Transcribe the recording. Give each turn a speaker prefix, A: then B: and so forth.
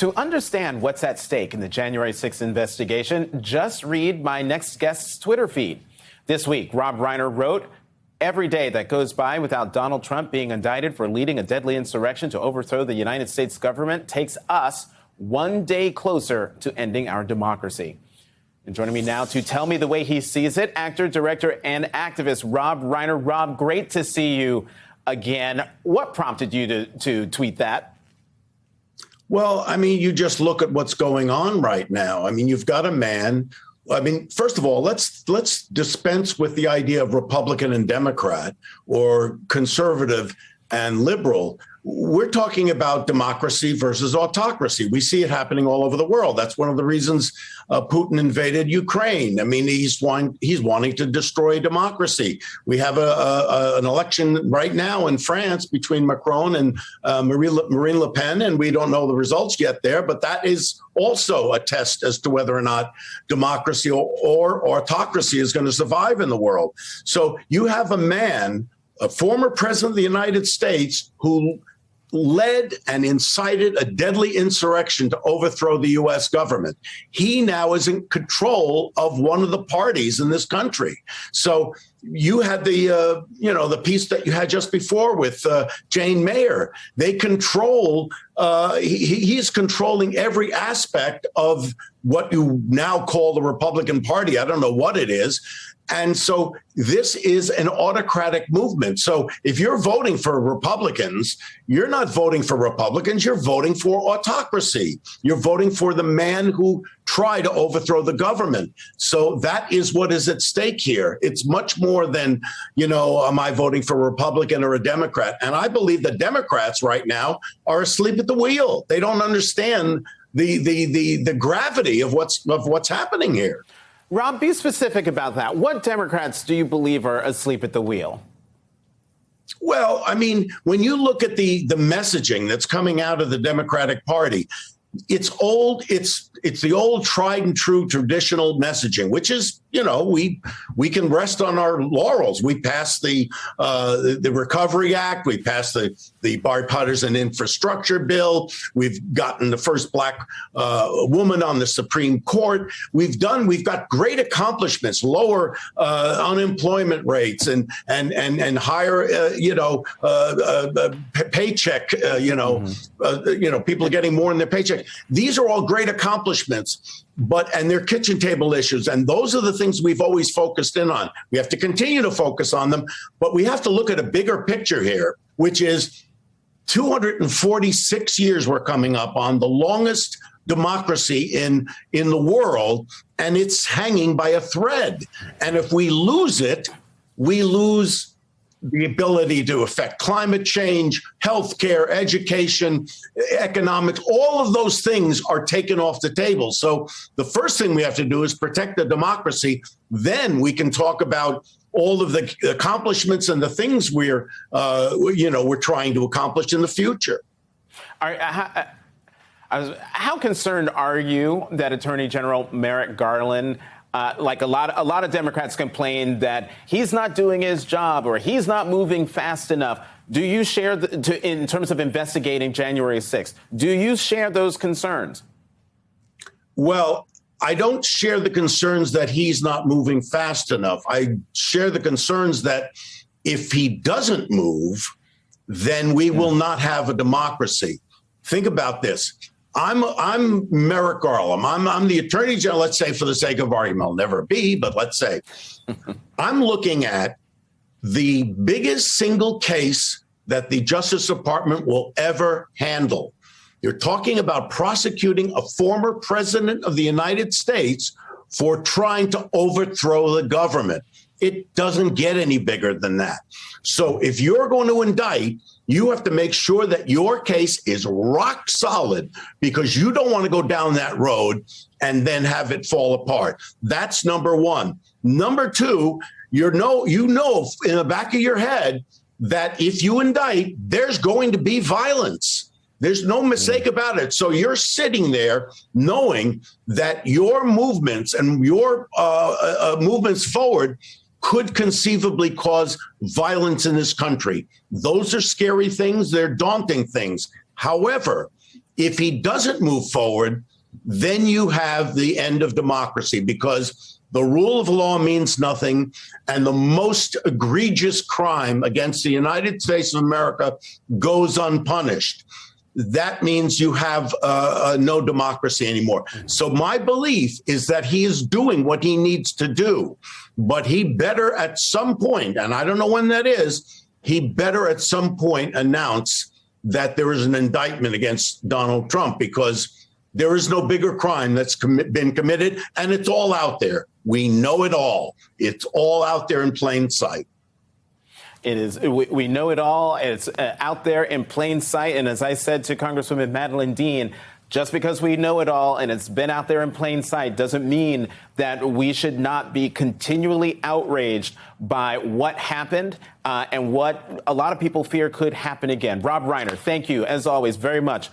A: To understand what's at stake in the January 6th investigation, just read my next guest's Twitter feed. This week, Rob Reiner wrote, "Every day that goes by without Donald Trump being indicted for leading a deadly insurrection to overthrow the United States government takes us one day closer to ending our democracy." And joining me now to tell me the way he sees it, actor, director, and activist Rob Reiner. Rob, great to see you again. What prompted you to tweet that?
B: Well, I mean, you just look at what's going on right now. I mean, you've got a man. I mean, first of all, let's dispense with the idea of Republican and Democrat or conservative and liberal. We're talking about democracy versus autocracy. We see it happening all over the world. That's one of the reasons Putin invaded Ukraine. I mean, he's wanting to destroy democracy. We have an election right now in France between Macron and Marine Le Pen, and we don't know the results yet there. But that is also a test as to whether or not democracy or autocracy is going to survive in the world. So you have a man, a former president of the United States, who led and incited a deadly insurrection to overthrow the U.S. government. He now is in control of one of the parties in this country. So you had the piece that you had just before with Jane Mayer. They control. He's controlling every aspect of what you now call the Republican Party. I don't know what it is. And so this is an autocratic movement. So if you're voting for Republicans, you're not voting for Republicans, you're voting for autocracy. You're voting for the man who tried to overthrow the government. So that is what is at stake here. It's much more than, am I voting for a Republican or a Democrat? And I believe the Democrats right now are asleep at the wheel. They don't understand the gravity of what's happening here.
A: Rob, be specific about that. What Democrats do you believe are asleep at the wheel?
B: Well, I mean, when you look at the messaging that's coming out of the Democratic Party, it's old. It's the old tried and true traditional messaging, which is, we can rest on our laurels. We passed the Recovery Act. We passed the bipartisan infrastructure bill. We've gotten the first black woman on the Supreme Court. We've got great accomplishments, lower unemployment rates and higher, paycheck. People are getting more in their paycheck. These are all great accomplishments, and they're kitchen table issues. And those are the things we've always focused in on. We have to continue to focus on them, but we have to look at a bigger picture here, which is 246 years we're coming up on, the longest democracy in the world, and it's hanging by a thread. And if we lose it, we lose the ability to affect climate change, healthcare, education, economics. All of those things are taken off the table. So the first thing we have to do is protect the democracy. Then we can talk about all of the accomplishments and the things we're trying to accomplish in the future.
A: How concerned are you that Attorney General Merrick Garland, like a lot of Democrats, complain that he's not doing his job or he's not moving fast enough? Do you share, in terms of investigating January 6th, do you share those concerns?
B: Well, I don't share the concerns that he's not moving fast enough. I share the concerns that if he doesn't move, then we will not have a democracy. Think about this. I'm Merrick Garland. I'm the Attorney General, let's say, for the sake of argument. I'll never be, but let's say. I'm looking at the biggest single case that the Justice Department will ever handle. You're talking about prosecuting a former president of the United States for trying to overthrow the government. It doesn't get any bigger than that. So if you're going to indict, you have to make sure that your case is rock solid, because you don't want to go down that road and then have it fall apart. That's number one. Number two, you know in the back of your head that if you indict, there's going to be violence. There's no mistake about it. So you're sitting there knowing that your movements and your movements forward could conceivably cause violence in this country. Those are scary things. They're daunting things. However, If he doesn't move forward, then you have the end of democracy, because the rule of law means nothing, and the most egregious crime against the United States of America goes unpunished. That means you have no democracy anymore. So my belief is that he is doing what he needs to do, but he better at some point, and I don't know when that is, he better at some point announce that there is an indictment against Donald Trump, because there is no bigger crime that's been committed, and it's all out there. We know it all. It's all out there in plain sight.
A: It is. We know it all. It's out there in plain sight. And as I said to Congresswoman Madeleine Dean, just because we know it all and it's been out there in plain sight doesn't mean that we should not be continually outraged by what happened and what a lot of people fear could happen again. Rob Reiner, thank you, as always, very much